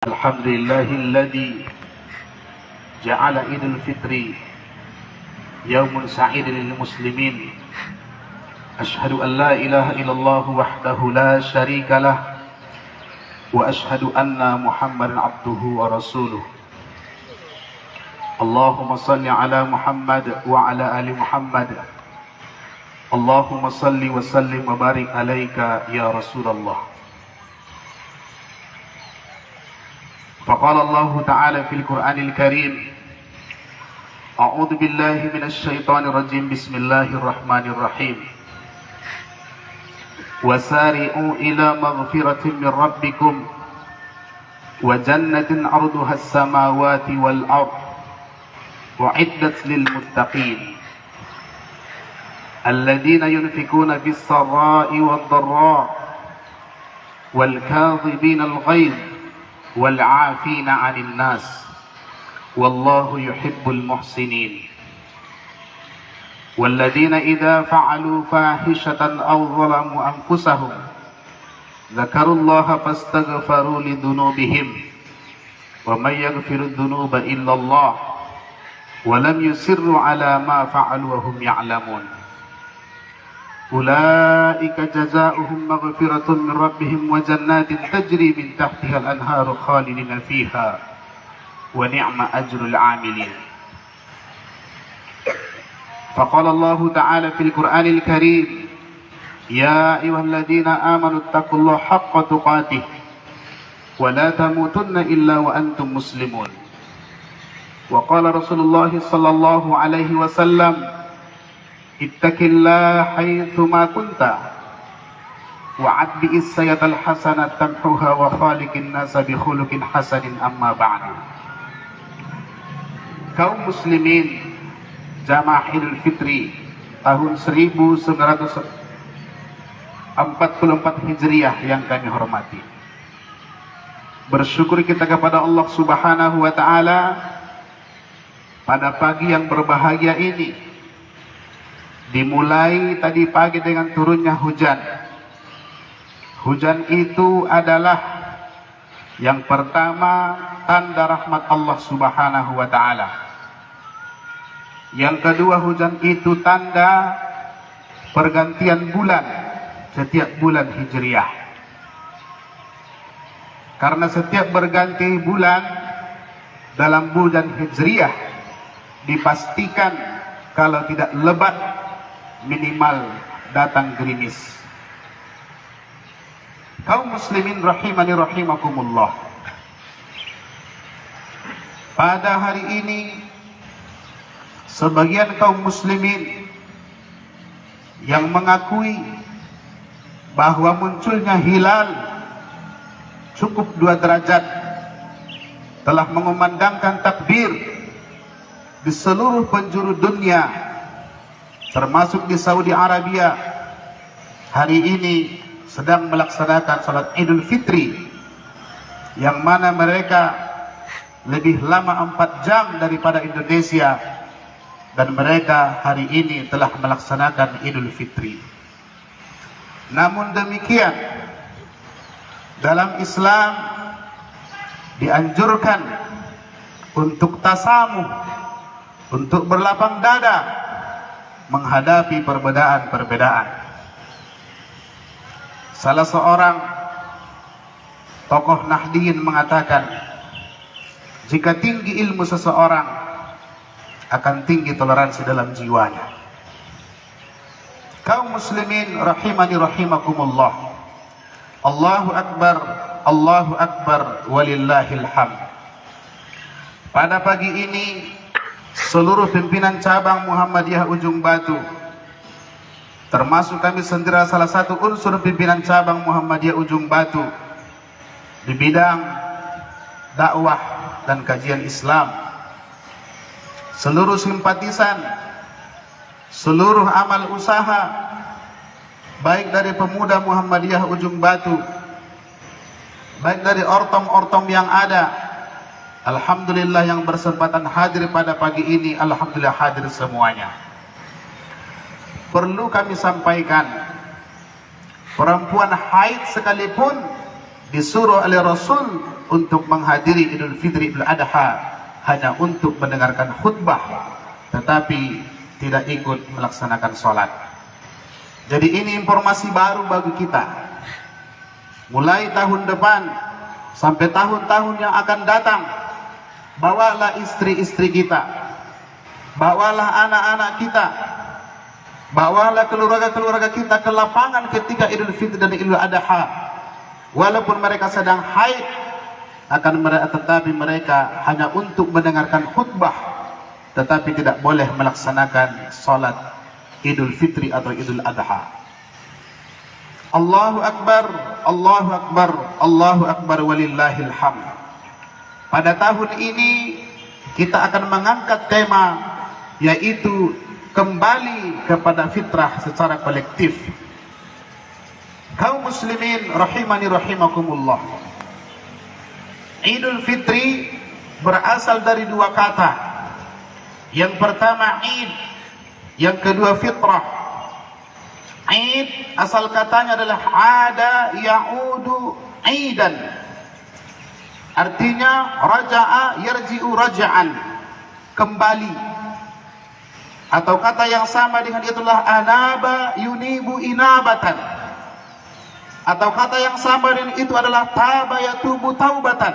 الحمد لله الذي جعل عيد الفطر يوم سعيد للمسلمين. أشهد أن لا إله إلا الله وحده لا شريك له وأشهد أن محمدا عبده ورسوله. اللهم صل على محمد وعلى آل محمد. اللهم صل وسلم وبارك عليك يا رسول الله. فقال الله تعالى في القرآن الكريم: أعوذ بالله من الشيطان الرجيم. بسم الله الرحمن الرحيم. وسارعوا إلى مغفرة من ربكم وجنة عرضها السماوات والأرض وعدت للمتقين الذين ينفقون في السراء والضراء والكاظمين الغيظ والعافين عن الناس والله يحب المحسنين. والذين إذا فعلوا فاحشة أو ظلموا أنفسهم ذكروا الله فاستغفروا لذنوبهم ومن يغفر الذنوب إلا الله ولم يصروا على ما فعلوا وهم يعلمون. أولئك جزاؤهم مغفرة من ربهم وجنات تجري من تحتها الأنهار خالدين فيها ونعم أجر العاملين. فقال الله تعالى في القرآن الكريم: يا أيها الذين آمنوا اتقوا الله حق تقاته ولا تموتن إلا وأنتم مسلمون. وقال رسول الله صلى الله عليه وسلم: اتق الله حيثما كنت وأتبع السيئة الحسنة تمحوها وخالق الناس بخلق حسن. أما بعد. Kaum muslimin Jamaah Idul Fitri tahun 1944 Hijriah yang kami hormati, bersyukur kita kepada Allah Subhanahu wa Ta'ala pada pagi yang berbahagia ini. Dimulai tadi pagi dengan turunnya hujan. Hujan itu adalah yang pertama tanda rahmat Allah Subhanahu wa Ta'ala. Yang kedua, hujan itu tanda pergantian bulan setiap bulan Hijriah. Karena setiap berganti bulan dalam bulan Hijriah dipastikan kalau tidak lebat minimal datang gerimis. Kaum muslimin rahimani rahimakumullah, pada hari ini sebagian kaum muslimin yang mengakui bahwa munculnya hilal cukup 2 derajat telah mengumandangkan takbir di seluruh penjuru dunia, termasuk di Saudi Arabia. Hari ini sedang melaksanakan salat Idul Fitri, yang mana mereka lebih lama 4 jam daripada Indonesia, dan mereka hari ini telah melaksanakan Idul Fitri. Namun demikian, dalam Islam dianjurkan untuk tasamuh, untuk berlapang dada menghadapi perbedaan-perbedaan. Salah seorang tokoh Nahdiyin mengatakan, jika tinggi ilmu seseorang akan tinggi toleransi dalam jiwanya. Kaum muslimin rahimani rahimakumullah, Allahu Akbar walillahil hamd. Pada pagi ini seluruh pimpinan cabang Muhammadiyah Ujung Batu, termasuk kami sendiri salah satu unsur pimpinan cabang Muhammadiyah Ujung Batu di bidang dakwah dan kajian Islam, seluruh simpatisan, seluruh amal usaha, baik dari pemuda Muhammadiyah Ujung Batu, baik dari ortom-ortom yang ada, alhamdulillah yang bersempatan hadir pada pagi ini, alhamdulillah hadir semuanya. Perlu kami sampaikan, perempuan haid sekalipun disuruh oleh Rasul untuk menghadiri Idul Fitri Idul Adha hanya untuk mendengarkan khutbah, tetapi tidak ikut melaksanakan sholat. Jadi ini informasi baru bagi kita. Mulai tahun depan sampai tahun-tahun yang akan datang, bawalah istri-istri kita, bawalah anak-anak kita, bawalah keluarga-keluarga kita ke lapangan ketika Idul Fitri dan Idul Adha. Walaupun mereka sedang haid, tetapi mereka hanya untuk mendengarkan khutbah, tetapi tidak boleh melaksanakan salat Idul Fitri atau Idul Adha. Allahu Akbar, Allahu Akbar, Allahu Akbar walillahil hamd. Pada tahun ini kita akan mengangkat tema, yaitu kembali kepada fitrah secara kolektif. Kaum muslimin rahimani rahimakumullah. Idul Fitri berasal dari dua kata. Yang pertama Id, yang kedua fitrah. Id asal katanya adalah ada ya'udu idan. Artinya raja'a yarji'u raja'an, kembali. Atau kata yang sama dengan itulah anaba yunibu inabatan. Atau kata yang sama dengan itu adalah taba yatubu taubatan.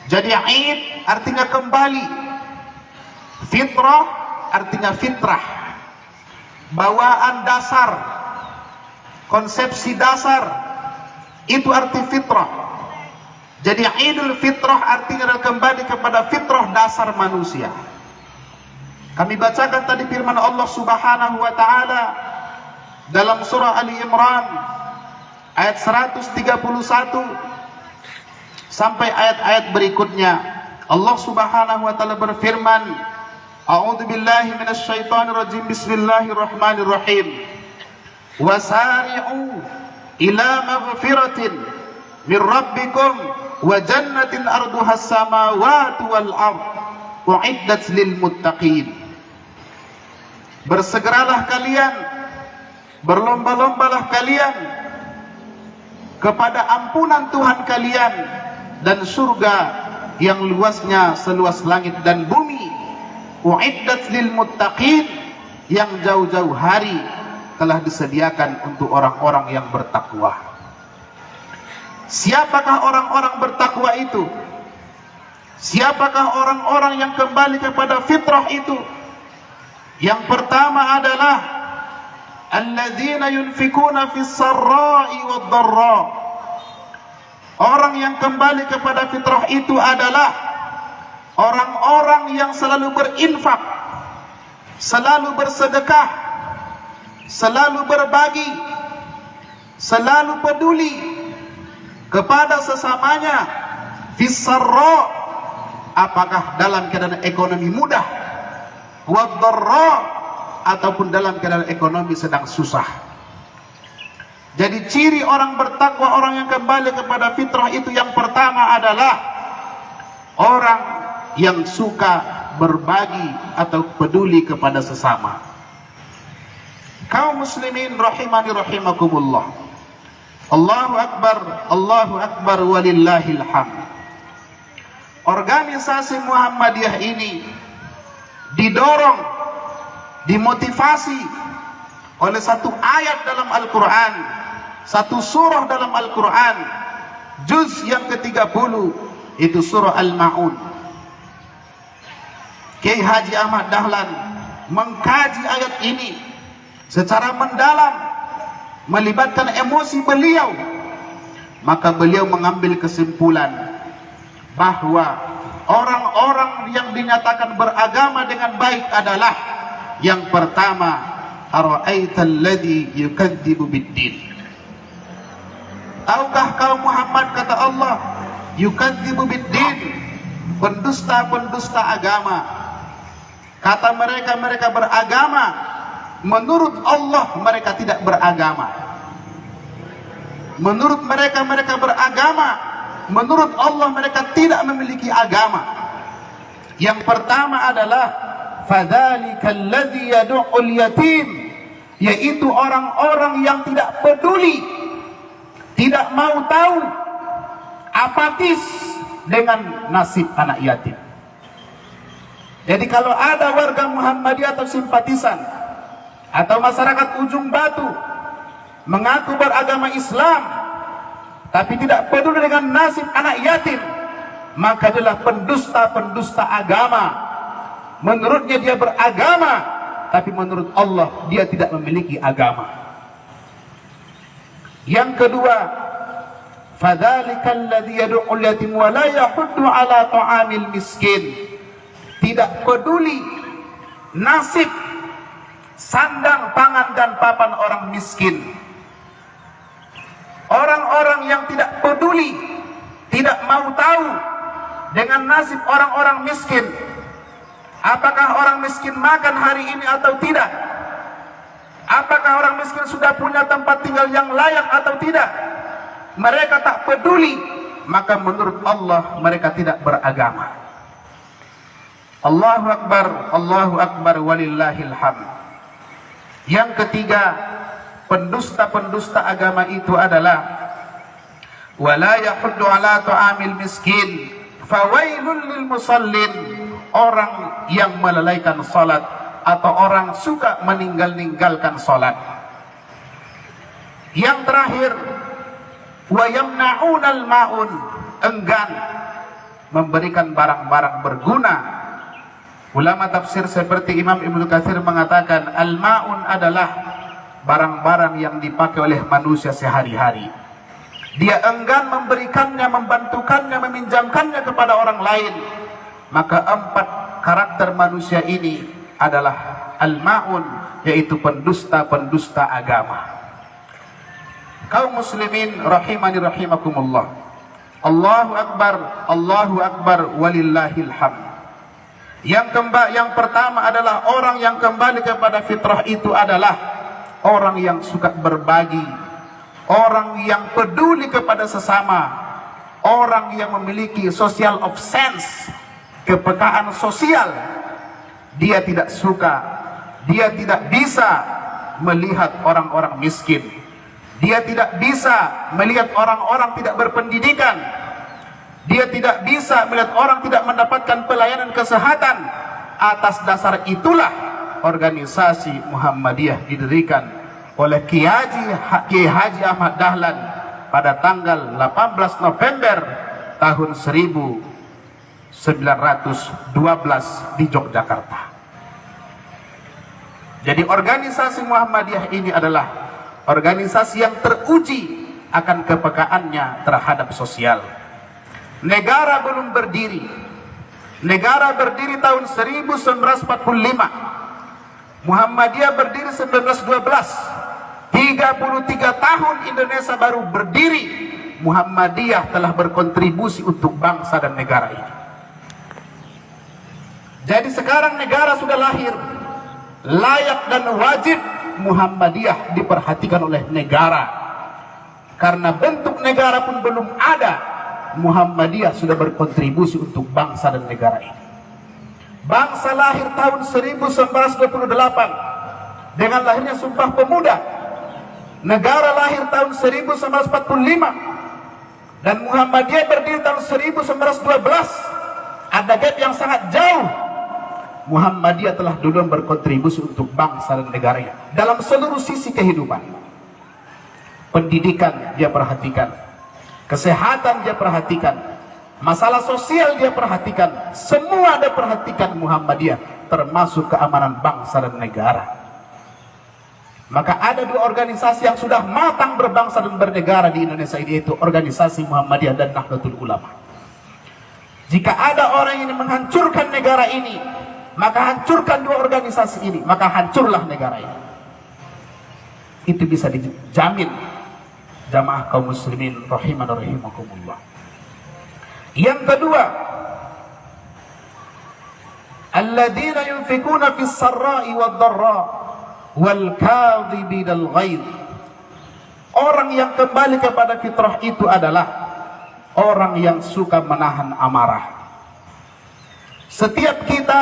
Jadi Id artinya kembali, fitrah artinya fitrah, bawaan dasar, konsepsi dasar, itu arti fitrah. Jadi Idul Fitrah artinya adalah kembali kepada fitrah dasar manusia. Kami bacakan tadi firman Allah Subhanahu wa taala dalam surah Ali Imran ayat 131 sampai ayat-ayat berikutnya. Allah Subhanahu wa taala berfirman, A'udzu billahi minasy syaithanir rajim. Bismillahirrahmanirrahim. Wasari'u ila maghfiratin min rabbikum wa jannatin arduhas samawati wal ard u'iddat lil muttaqin. Bersegeralah kalian, berlomba-lombalah kalian kepada ampunan Tuhan kalian dan surga yang luasnya seluas langit dan bumi. U'iddat lil muttaqin, yang jauh-jauh hari telah disediakan untuk orang-orang yang bertakwa. Siapakah orang-orang bertakwa itu? Siapakah orang-orang yang kembali kepada fitrah itu? Yang pertama adalah alladzina yunfikuna fis sarra'i wad dharra. Orang yang kembali kepada fitrah itu adalah orang-orang yang selalu berinfak, selalu bersedekah, selalu berbagi, selalu peduli kepada sesamanya. Fis sarra, apakah dalam keadaan ekonomi mudah, wad dharra, ataupun dalam keadaan ekonomi sedang susah. Jadi ciri orang bertakwa, orang yang kembali kepada fitrah itu yang pertama adalah orang yang suka berbagi atau peduli kepada sesama. Kaum muslimin rahimani rahimakumullah. Allahu Akbar walillahil hamd. Organisasi Muhammadiyah ini didorong, dimotivasi oleh satu ayat dalam Al-Quran, satu surah dalam Al-Quran, juz yang ke-30, itu surah Al-Ma'un. Kiai Haji Ahmad Dahlan mengkaji ayat ini secara mendalam, melibatkan emosi beliau, maka beliau mengambil kesimpulan bahwa orang-orang yang dinyatakan beragama dengan baik adalah yang pertama, ara'aital ladzi yukadzibu biddin. Tahukah kaum Muhammad, kata Allah, yukadzibu biddin, pendusta-pendusta agama. Kata mereka, mereka beragama, menurut Allah mereka tidak beragama. Menurut mereka, mereka beragama, menurut Allah mereka tidak memiliki agama. Yang pertama adalah fadzalikal ladzi yad'ul yatim, yaitu orang-orang yang tidak peduli tidak mau tahu, apatis dengan nasib anak yatim. Jadi kalau ada warga Muhammadiyah atau simpatisan atau masyarakat Ujung Batu mengaku beragama Islam tapi tidak peduli dengan nasib anak yatim, maka adalah pendusta-pendusta agama. Menurutnya dia beragama, tapi menurut Allah dia tidak memiliki agama. Yang kedua, fadzalikal ladzi yad'ul yatim wa la yahuddu ala ta'amil miskin. Tidak peduli nasib sandang, pangan, dan papan orang miskin. Orang-orang yang tidak peduli, tidak mau tahu dengan nasib orang-orang miskin. Apakah orang miskin makan hari ini atau tidak? Apakah orang miskin sudah punya tempat tinggal yang layak atau tidak? Mereka tak peduli, maka menurut Allah mereka tidak beragama. Allahu Akbar walillahil hamd. Yang ketiga, pendusta-pendusta agama itu adalah wala yahuddu ala ta'amil miskin fawailul lil musallin. Orang yang melalaikan salat atau orang suka meninggalkan salat. Yang terakhir, wa yamna'unal ma'un, enggan memberikan barang-barang berguna. Ulama tafsir seperti Imam Ibnu Katsir mengatakan al-ma'un adalah barang-barang yang dipakai oleh manusia sehari-hari. Dia enggan memberikannya, membantukannya, meminjamkannya kepada orang lain. Maka 4 karakter manusia ini adalah al-ma'un, yaitu pendusta-pendusta agama. Kaum muslimin rahimani rahimakumullah. Allahu Akbar walillahil hamd. Yang pertama adalah orang yang kembali kepada fitrah itu adalah orang yang suka berbagi, orang yang peduli kepada sesama, orang yang memiliki social of sense, kepekaan sosial. Dia tidak suka, dia tidak bisa melihat orang-orang miskin, dia tidak bisa melihat orang-orang tidak berpendidikan, dia tidak bisa melihat orang tidak mendapatkan pelayanan kesehatan. Atas dasar itulah organisasi Muhammadiyah didirikan oleh Kiai Haji Ahmad Dahlan pada tanggal 18 November tahun 1912 di Yogyakarta. Jadi organisasi Muhammadiyah ini adalah organisasi yang teruji akan kepekaannya terhadap sosial. Negara belum berdiri. Negara berdiri tahun 1945. Muhammadiyah berdiri 1912. 33 tahun Indonesia baru berdiri. Muhammadiyah telah berkontribusi untuk bangsa dan negara ini. Jadi sekarang negara sudah lahir. Layak dan wajib Muhammadiyah diperhatikan oleh negara. Karena bentuk negara pun belum ada, Muhammadiyah sudah berkontribusi untuk bangsa dan negara ini. Bangsa lahir tahun 1928 dengan lahirnya Sumpah Pemuda. Negara lahir tahun 1945 dan Muhammadiyah berdiri tahun 1912. Ada gap yang sangat jauh. Muhammadiyah telah dulu berkontribusi untuk bangsa dan negaranya dalam seluruh sisi kehidupan. Pendidikan dia perhatikan, kesehatan dia perhatikan, masalah sosial dia perhatikan, semua dia perhatikan Muhammadiyah, termasuk keamanan bangsa dan negara. Maka ada 2 organisasi yang sudah matang berbangsa dan bernegara di Indonesia ini, yaitu organisasi Muhammadiyah dan Nahdlatul Ulama. Jika ada orang yang menghancurkan negara ini, maka hancurkan 2 organisasi ini, maka hancurlah negara ini. Itu bisa dijamin jamaah kaum muslimin rahiman rahimakumullah. Yang kedua, alladzina yunfikuna fis sarra'i wad dharra wal kadhibinal ghaidh. Orang yang kembali kepada fitrah itu adalah orang yang suka menahan amarah. Setiap kita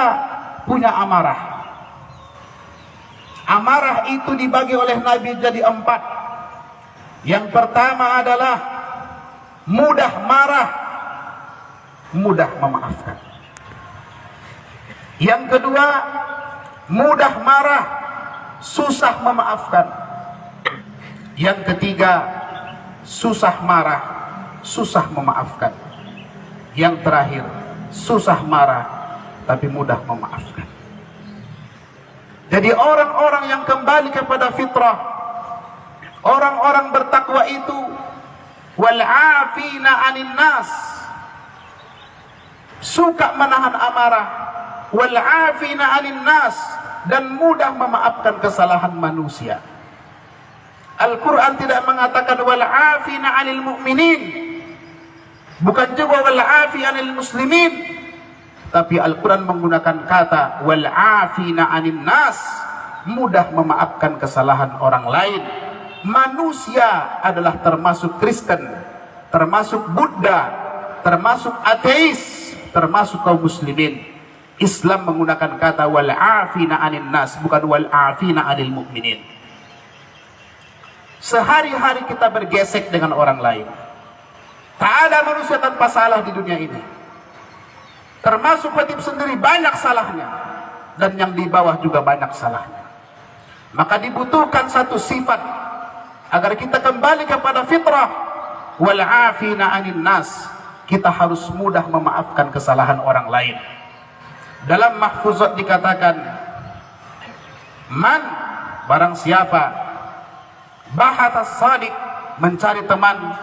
punya amarah. Amarah itu dibagi oleh Nabi jadi 4. Yang pertama adalah mudah marah, mudah memaafkan. Yang kedua, mudah marah, susah memaafkan. Yang ketiga, susah marah, susah memaafkan. Yang terakhir, susah marah tapi mudah memaafkan. Jadi orang-orang yang kembali kepada fitrah, orang-orang bertakwa itu wal'afina 'anil nas, suka menahan amarah, wal'afina 'anil nas, dan mudah memaafkan kesalahan manusia. Al-Quran tidak mengatakan wal'afina 'anil mu'minin, bukan juga wal'afi 'anil muslimin, tapi Al-Quran menggunakan kata wal'afina 'anil nas, mudah memaafkan kesalahan orang lain. Manusia adalah termasuk Kristen, termasuk Buddha, termasuk ateis, termasuk kaum muslimin. Islam menggunakan kata wal'afina 'anil nas, bukan wal'afina 'anil mu'minin. Sehari-hari kita bergesek dengan orang lain. Tak ada manusia tanpa salah di dunia ini. Termasuk khatib sendiri banyak salahnya, dan yang di bawah juga banyak salahnya. Maka dibutuhkan satu sifat agar kita kembali kepada fitrah, wal'afina 'anil nas. Kita harus mudah memaafkan kesalahan orang lain. Dalam mahfuzat dikatakan, man, barang siapa, bahatas sadiq, mencari teman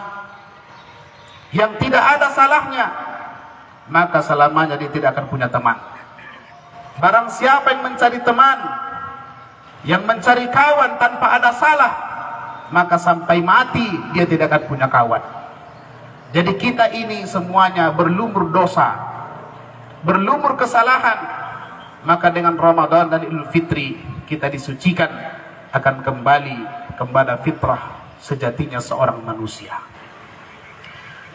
yang tidak ada salahnya, maka selamanya dia tidak akan punya teman. Barang siapa yang mencari teman, yang mencari kawan tanpa ada salah, maka sampai mati dia tidak akan punya kawan. Jadi kita ini semuanya berlumur dosa, berlumur kesalahan. Maka dengan Ramadan dan Idul Fitri kita disucikan, akan kembali kepada fitrah sejatinya seorang manusia.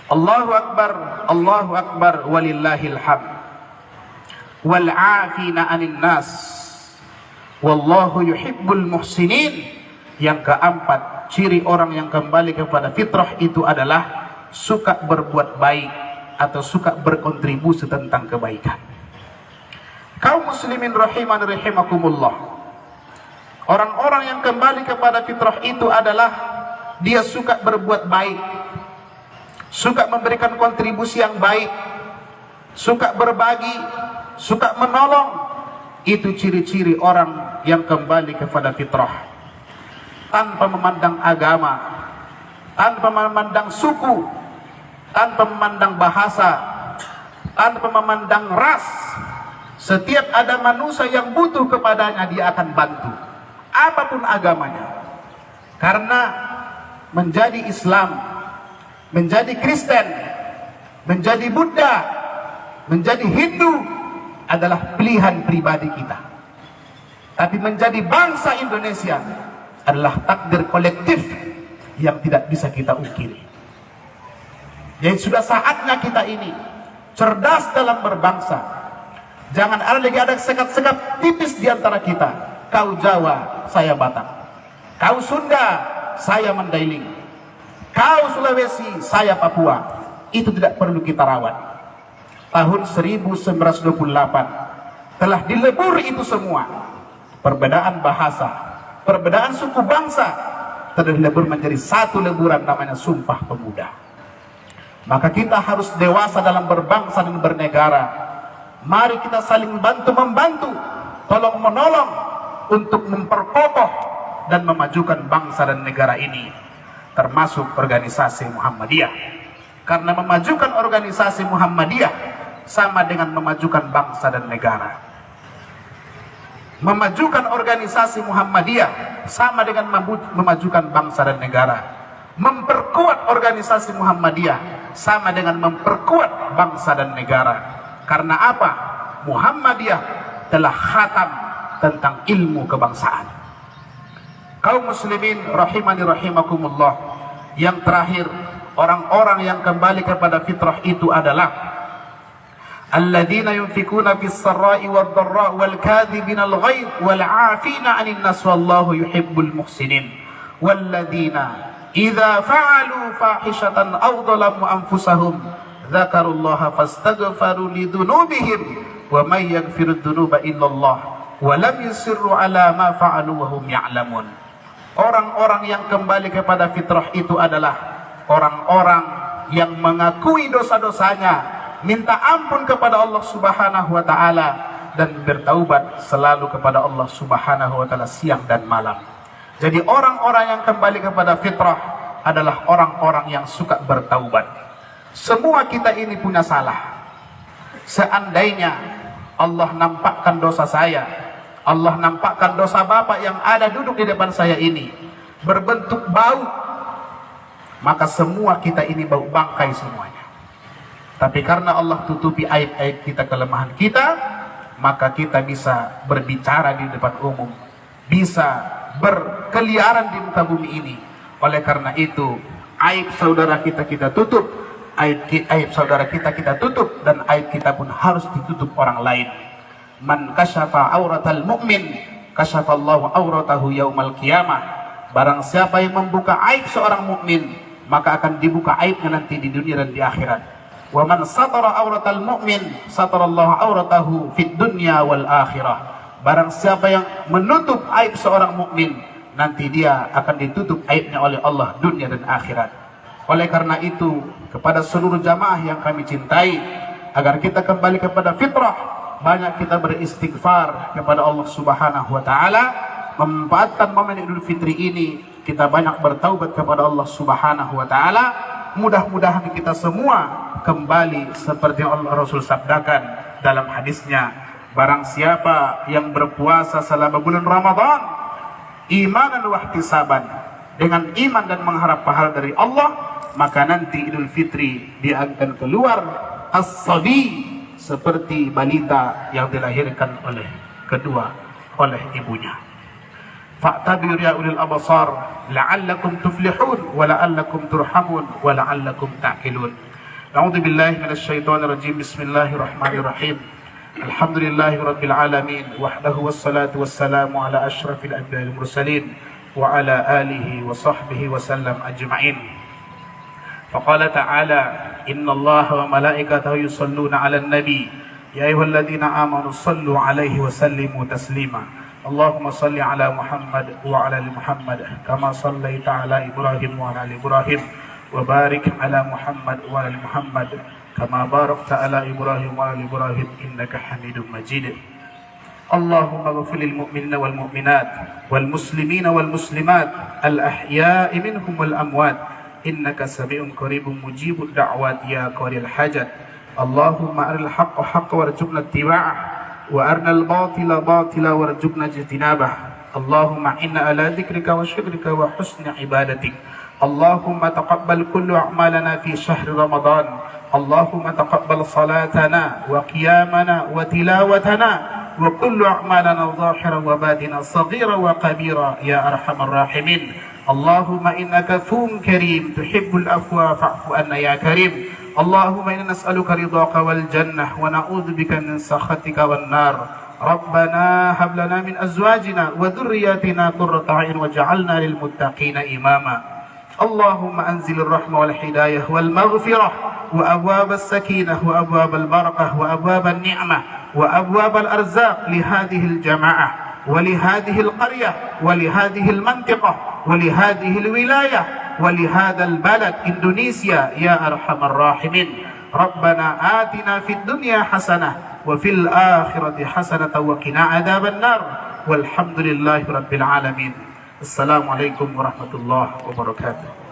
Allahu Akbar, walillahil hamd. Wal'afina 'anil nas, wallahu yuhibbul muhsinin. Yang keempat, ciri orang yang kembali kepada fitrah itu adalah suka berbuat baik atau suka berkontribusi tentang kebaikan. Kaum muslimin rahiman rahimakumullah, orang-orang yang kembali kepada fitrah itu adalah dia suka berbuat baik, suka memberikan kontribusi yang baik, suka berbagi, suka menolong. Itu ciri-ciri orang yang kembali kepada fitrah, tanpa memandang agama, tanpa memandang suku, tanpa memandang bahasa, tanpa memandang ras. Setiap ada manusia yang butuh kepadanya, dia akan bantu, apapun agamanya. Karena menjadi Islam, menjadi Kristen, menjadi Buddha, menjadi Hindu adalah pilihan pribadi kita. Tapi menjadi bangsa Indonesia adalah takdir kolektif yang tidak bisa kita ungkiri. Jadi sudah saatnya kita ini cerdas dalam berbangsa. Jangan ada lagi ada sekat-sekat tipis di antara kita. Kau Jawa, saya Batak. Kau Sunda, saya Mandailing. Kau Sulawesi, saya Papua. Itu tidak perlu kita rawat. Tahun 1928 telah dilebur itu semua. Perbedaan bahasa, perbedaan suku bangsa telah dilebur menjadi satu leburan namanya Sumpah Pemuda. Maka kita harus dewasa dalam berbangsa dan bernegara. Mari kita saling bantu-membantu, tolong menolong untuk memperkokoh dan memajukan bangsa dan negara ini, termasuk organisasi Muhammadiyah. Karena memajukan organisasi Muhammadiyah sama dengan memajukan bangsa dan negara. Memajukan organisasi Muhammadiyah sama dengan memajukan bangsa dan negara. Memperkuat organisasi Muhammadiyah sama dengan memperkuat bangsa dan negara. Karena apa? Muhammadiyah telah khatam tentang ilmu kebangsaan. Kaum muslimin rahimani rahimakumullah, yang terakhir, orang-orang yang kembali kepada fitrah itu adalah alladzina yunfikuna fis sarra'i wad dharra wal kadhibina al ghaidh wal 'afina 'anil nas wallahu yuhibbul muhsinin walladzina idza fa'alu fahishatan aw dhalamu anfusahum dzakarullaha fastaghfaru lidzunubihim wa may yaghfiru dzunuba illallah wa lam yusirru ala ma fa'alu wa hum ya'lamun. Orang-orang yang kembali kepada fitrah itu adalah orang-orang yang mengakui dosa-dosanya, minta ampun kepada Allah Subhanahu wa taala dan bertaubat selalu kepada Allah Subhanahu wa taala siang dan malam. Jadi orang-orang yang kembali kepada fitrah adalah orang-orang yang suka bertaubat. Semua kita ini punya salah. Seandainya Allah nampakkan dosa saya, Allah nampakkan dosa bapak yang ada duduk di depan saya ini berbentuk bau, maka semua kita ini bau bangkai semuanya. Tapi karena Allah tutupi aib-aib kita, kelemahan kita, maka kita bisa berbicara di depan umum, bisa berkeliaran di muka bumi ini. Oleh karena itu, aib saudara kita tutup, aib saudara kita tutup, dan aib kita pun harus ditutup orang lain. Man kasyafa auratal mu'min kasyafallahu auratahu yaumal qiyamah. Barang siapa yang membuka aib seorang mukmin, maka akan dibuka aibnya nanti di dunia dan di akhirat. Wa man satara auratal mu'min satarallahu auratahu fid dunya wal akhirah. Barang siapa yang menutup aib seorang mukmin, nanti dia akan ditutup aibnya oleh Allah dunia dan akhirat. Oleh karena itu, kepada seluruh jamaah yang kami cintai, agar kita kembali kepada fitrah, banyak kita beristighfar kepada Allah Subhanahu wa taala, memanfaatkan momen Idul Fitri ini kita banyak bertaubat kepada Allah Subhanahu wa taala. Mudah-mudahan kita semua kembali seperti yang Allah Rasul sabdakan dalam hadisnya, barang siapa yang berpuasa selama bulan Ramadan imanan wa ihtisaban, dengan iman dan mengharap pahala dari Allah, maka nanti Idul Fitri dia akan keluar as-sabi, seperti balita yang dilahirkan oleh ibunya. Fa'tabiru ya ulil absar la'allakum tuflihun wa la'allakum turhamun wa la'allakum ta'qilun. A'udzu billahi minasy syaithanir rajim. Bismillahirrahmanirrahim. Alhamdulillahi rabbil alamin wahdahu wassalatu wassalamu ala asyrafil anbiya'i wal mursalin wa ala alihi wa sahbihi wa sallam ajma'in. فقال تعالى إن الله وملائكته يصلون على النبي يا أيها الذين آمنوا صلوا عليه وسلموا تسليما اللهم صل على محمد وعلى آل محمد كما صليت على إبراهيم وعلى آل إبراهيم وبارك على محمد وعلى آل محمد كما باركت على إبراهيم وعلى آل إبراهيم إنك حميد مجيد اللهم اغفر للمؤمنين والمؤمنات والمسلمين والمسلمات الأحياء منهم والأموات إنك سميع قريب مجيب الدعوات يا قاضي الحاجات اللهم أرنا الحق حقا وارزقنا اتباعه وأرنا الباطل باطلا وارزقنا اجتنابه اللهم إنا على ذكرك وشكرك وحسن عبادتك اللهم تقبل كل أعمالنا في شهر رمضان اللهم تقبل صلاتنا وقيامنا وتلاوتنا وكل أعمالنا ظاهرا وباطنا صغيرا وكبيرا يا أرحم الراحمين اللهم إنك عفو كريم تحب العفو فاعف عنا يا كريم اللهم إنا نسألك رضاك والجنة ونعوذ بك من سخطك والنار ربنا هب لنا من أزواجنا وذرياتنا قرة أعين واجعلنا للمتقين إماما اللهم أنزل الرحمة والهداية والمغفرة وأبواب السكينة وأبواب البركة وأبواب النعمة وأبواب الأرزاق لهذه الجماعة ولهذه القرية ولهذه المنطقة ولهذه الولاية ولهذا البلد إندونيسيا يا أرحم الراحمين ربنا آتنا في الدنيا حسنة وفي الآخرة حسنة وقنا عذاب النار والحمد لله رب العالمين. السلام عليكم ورحمة الله وبركاته.